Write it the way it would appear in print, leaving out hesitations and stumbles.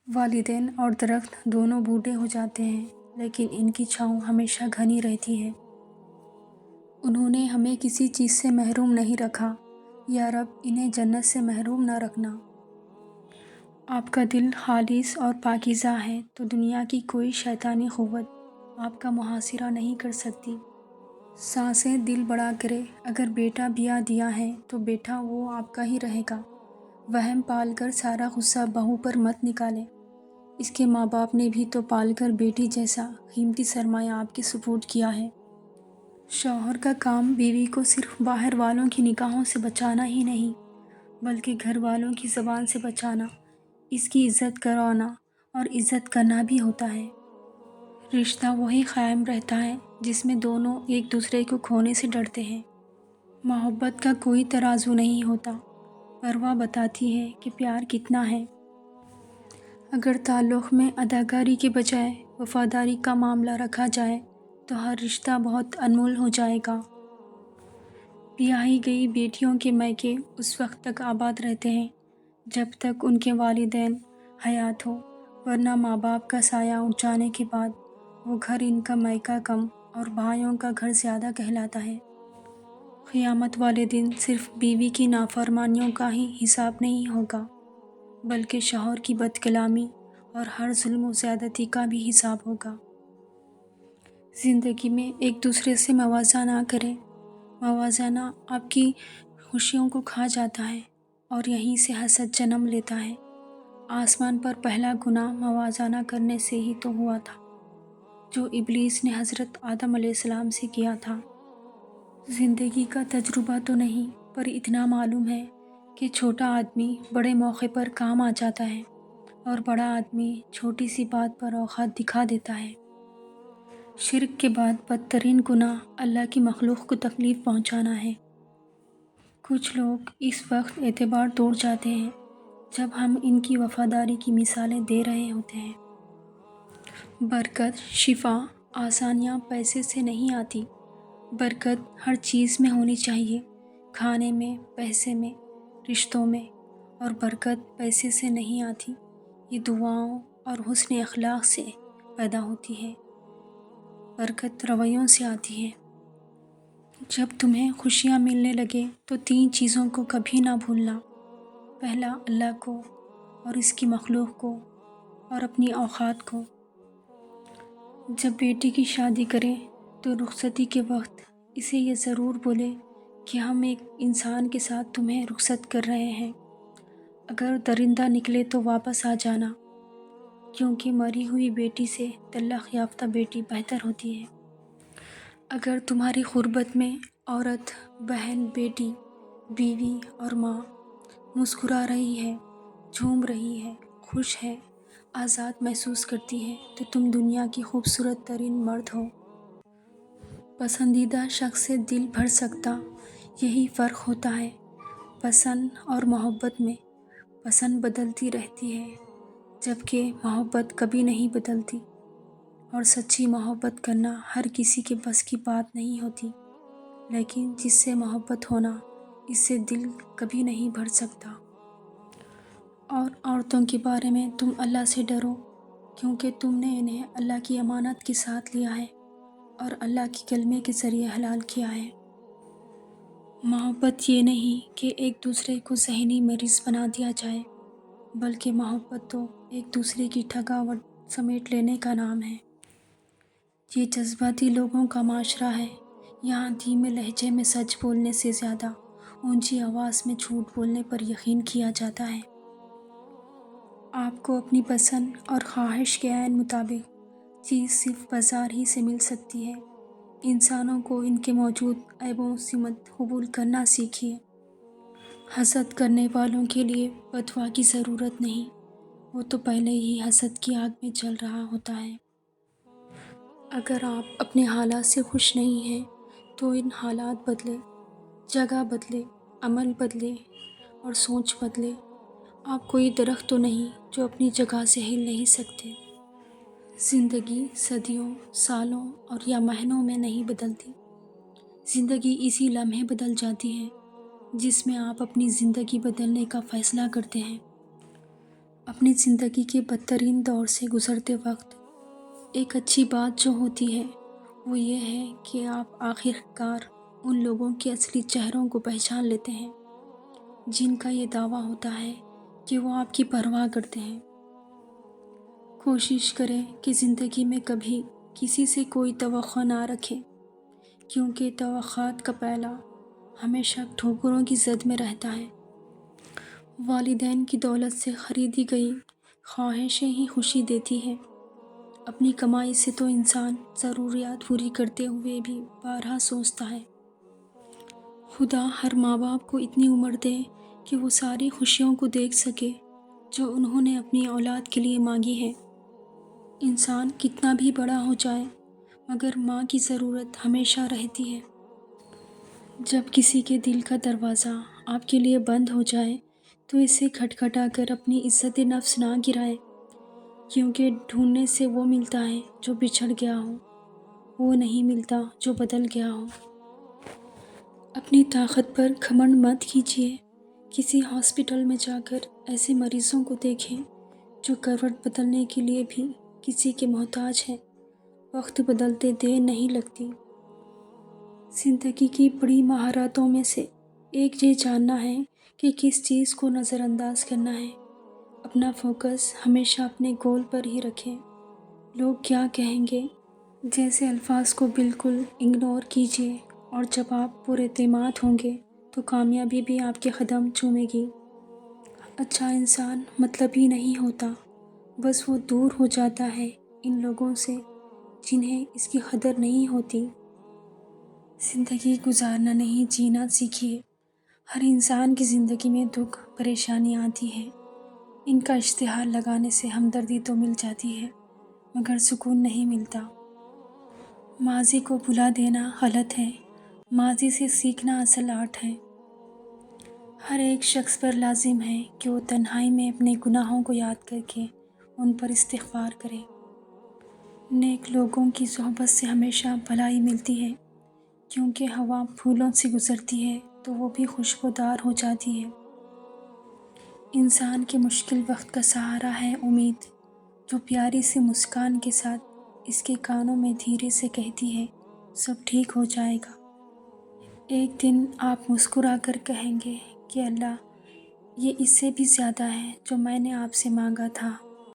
والدین اور درخت دونوں بوڑھے ہو جاتے ہیں، لیکن ان کی چھاؤں ہمیشہ گھنی رہتی ہے۔ انہوں نے ہمیں کسی چیز سے محروم نہیں رکھا۔ یا رب انہیں جنت سے محروم نہ رکھنا۔ آپ کا دل خالص اور پاکیزہ ہے تو دنیا کی کوئی شیطانی قوت آپ کا محاصرہ نہیں کر سکتی۔ سانسیں دل بڑا کرے، اگر بیٹا بیاہ دیا ہے تو بیٹا وہ آپ کا ہی رہے گا۔ وہم پال کر سارا غصہ بہو پر مت نکالیں۔ اس کے ماں باپ نے بھی تو پال کر بیٹی جیسا قیمتی سرمایہ آپ کے سپرد کیا ہے۔ شوہر کا کام بیوی کو صرف باہر والوں کی نگاہوں سے بچانا ہی نہیں، بلکہ گھر والوں کی زبان سے بچانا، اس کی عزت کروانا اور عزت کرنا بھی ہوتا ہے۔ رشتہ وہی قائم رہتا ہے جس میں دونوں ایک دوسرے کو کھونے سے ڈرتے ہیں۔ محبت کا کوئی ترازو نہیں ہوتا، پرواہ بتاتی ہے کہ پیار کتنا ہے۔ اگر تعلق میں اداکاری کے بجائے وفاداری کا معاملہ رکھا جائے تو ہر رشتہ بہت انمول ہو جائے گا۔ بیاہی گئی بیٹیوں کے میکے اس وقت تک آباد رہتے ہیں جب تک ان کے والدین حیات ہو، ورنہ ماں باپ کا سایہ اٹھ جانے کے بعد وہ گھر ان کا میکہ کم اور بھائیوں کا گھر زیادہ کہلاتا ہے۔ قیامت والے دن صرف بیوی کی نافرمانیوں کا ہی حساب نہیں ہوگا، بلکہ شوہر کی بد کلامی اور ہر ظلم و زیادتی کا بھی حساب ہوگا۔ زندگی میں ایک دوسرے سے موازنہ نہ کریں۔ موازنہ آپ کی خوشیوں کو کھا جاتا ہے اور یہیں سے حسد جنم لیتا ہے۔ آسمان پر پہلا گناہ موازنہ کرنے سے ہی تو ہوا تھا، جو ابلیس نے حضرت آدم علیہ السلام سے کیا تھا۔ زندگی کا تجربہ تو نہیں، پر اتنا معلوم ہے کہ چھوٹا آدمی بڑے موقع پر کام آ جاتا ہے اور بڑا آدمی چھوٹی سی بات پر اوقات دکھا دیتا ہے۔ شرک کے بعد بدترین گناہ اللہ کی مخلوق کو تکلیف پہنچانا ہے۔ کچھ لوگ اس وقت اعتبار توڑ جاتے ہیں جب ہم ان کی وفاداری کی مثالیں دے رہے ہوتے ہیں۔ برکت، شفا، آسانیاں پیسے سے نہیں آتی۔ برکت ہر چیز میں ہونی چاہیے، کھانے میں، پیسے میں، رشتوں میں، اور برکت پیسے سے نہیں آتی، یہ دعاؤں اور حسن اخلاق سے پیدا ہوتی ہے۔ برکت رویوں سے آتی ہے۔ جب تمہیں خوشیاں ملنے لگے تو 3 چیزوں کو کبھی نہ بھولنا۔ پہلا، اللہ کو اور اس کی مخلوق کو اور اپنی اوقات کو۔ جب بیٹی کی شادی کریں تو رخصتی کے وقت اسے یہ ضرور بولے کہ ہم ایک انسان کے ساتھ تمہیں رخصت کر رہے ہیں۔ اگر درندہ نکلے تو واپس آ جانا، کیونکہ مری ہوئی بیٹی سے طلاق یافتہ بیٹی بہتر ہوتی ہے۔ اگر تمہاری غربت میں عورت، بہن، بیٹی، بیوی اور ماں مسکرا رہی ہے، جھوم رہی ہے، خوش ہے، آزاد محسوس کرتی ہے تو تم دنیا کی خوبصورت ترین مرد ہو۔ پسندیدہ شخص سے دل بھر سکتا، یہی فرق ہوتا ہے۔ پسند اور محبت میں پسند بدلتی رہتی ہے، جبکہ محبت کبھی نہیں بدلتی، اور سچی محبت کرنا ہر کسی کے بس کی بات نہیں ہوتی، لیکن جس سے محبت ہونا، اس سے دل کبھی نہیں بھر سکتا۔ اور عورتوں کے بارے میں تم اللہ سے ڈرو، کیونکہ تم نے انہیں اللہ کی امانت کے ساتھ لیا ہے اور اللہ کی کلمے کے ذریعے حلال کیا ہے۔ محبت یہ نہیں کہ ایک دوسرے کو ذہنی مریض بنا دیا جائے، بلکہ محبت تو ایک دوسرے کی تھکاوٹ سمیٹ لینے کا نام ہے۔ یہ جذباتی لوگوں کا معاشرہ ہے، یہاں دھیمے لہجے میں سچ بولنے سے زیادہ اونچی آواز میں جھوٹ بولنے پر یقین کیا جاتا ہے۔ آپ کو اپنی پسند اور خواہش کے عین مطابق چیز صرف بازار ہی سے مل سکتی ہے۔ انسانوں کو ان کے موجود عیب و سمت قبول کرنا سیکھیے۔ حسد کرنے والوں کے لیے بد دعا کی ضرورت نہیں، وہ تو پہلے ہی حسد کی آگ میں جل رہا ہوتا ہے۔ اگر آپ اپنے حالات سے خوش نہیں ہیں تو ان حالات بدلے، جگہ بدلے، عمل بدلے اور سوچ بدلے۔ آپ کوئی درخت تو نہیں جو اپنی جگہ سے ہل نہیں سکتے۔ زندگی صدیوں، سالوں اور یا مہینوں میں نہیں بدلتی، زندگی اسی لمحے بدل جاتی ہے جس میں آپ اپنی زندگی بدلنے کا فیصلہ کرتے ہیں۔ اپنی زندگی کے بدترین دور سے گزرتے وقت ایک اچھی بات جو ہوتی ہے وہ یہ ہے کہ آپ آخر کار ان لوگوں کے اصلی چہروں کو پہچان لیتے ہیں جن کا یہ دعویٰ ہوتا ہے کہ وہ آپ کی پرواہ کرتے ہیں۔ کوشش کریں کہ زندگی میں کبھی کسی سے کوئی توقع نہ رکھیں، کیونکہ توقعات کا پہلا ہمیشہ ٹھوکروں کی زد میں رہتا ہے۔ والدین کی دولت سے خریدی گئی خواہشیں ہی خوشی دیتی ہیں۔ اپنی کمائی سے تو انسان ضروریات پوری کرتے ہوئے بھی بارہا سوچتا ہے۔ خدا ہر ماں باپ کو اتنی عمر دے کہ وہ ساری خوشیوں کو دیکھ سکے جو انہوں نے اپنی اولاد کے لیے مانگی ہے۔ انسان کتنا بھی بڑا ہو جائے مگر ماں کی ضرورت ہمیشہ رہتی ہے۔ جب کسی کے دل کا دروازہ آپ کے لیے بند ہو جائے تو اسے کھٹکھٹا کر اپنی عزت نفس نہ گرائے، کیونکہ ڈھونڈنے سے وہ ملتا ہے جو بچھڑ گیا ہو، وہ نہیں ملتا جو بدل گیا ہو۔ اپنی طاقت پر گھمنڈ مت کیجیے۔ کسی ہاسپٹل میں جا کر ایسے مریضوں کو دیکھیں جو کروٹ بدلنے کے لیے بھی کسی کے محتاج ہیں۔ وقت بدلتے دیر نہیں لگتی۔ زندگی کی بڑی مہارتوں میں سے ایک یہ جاننا ہے کہ کس چیز کو نظر انداز کرنا ہے۔ اپنا فوکس ہمیشہ اپنے گول پر ہی رکھیں۔ لوگ کیا کہیں گے جیسے الفاظ کو بالکل اگنور کیجیے، اور جب آپ پر اعتماد ہوں گے تو کامیابی بھی آپ کے قدم چومے گی۔ اچھا انسان مطلبی نہیں ہوتا، بس وہ دور ہو جاتا ہے ان لوگوں سے جنہیں اس کی قدر نہیں ہوتی۔ زندگی گزارنا نہیں جینا سیکھیے۔ ہر انسان کی زندگی میں دکھ پریشانیاں آتی ہیں، ان کا اشتہار لگانے سے ہمدردی تو مل جاتی ہے مگر سکون نہیں ملتا۔ ماضی کو بھلا دینا غلط ہے، ماضی سے سیکھنا اصل آرٹ ہے۔ ہر ایک شخص پر لازم ہے کہ وہ تنہائی میں اپنے گناہوں کو یاد کر کے ان پر استغفار کرے۔ نیک لوگوں کی صحبت سے ہمیشہ بھلائی ملتی ہے، کیونکہ ہوا پھولوں سے گزرتی ہے تو وہ بھی خوشبودار ہو جاتی ہے۔ انسان کے مشکل وقت کا سہارا ہے امید، جو پیاری سی مسکان کے ساتھ اس کے کانوں میں دھیرے سے کہتی ہے سب ٹھیک ہو جائے گا۔ ایک دن آپ مسکرا کر کہیں گے کہ اللہ، یہ اس سے بھی زیادہ ہے جو میں نے آپ سے مانگا تھا۔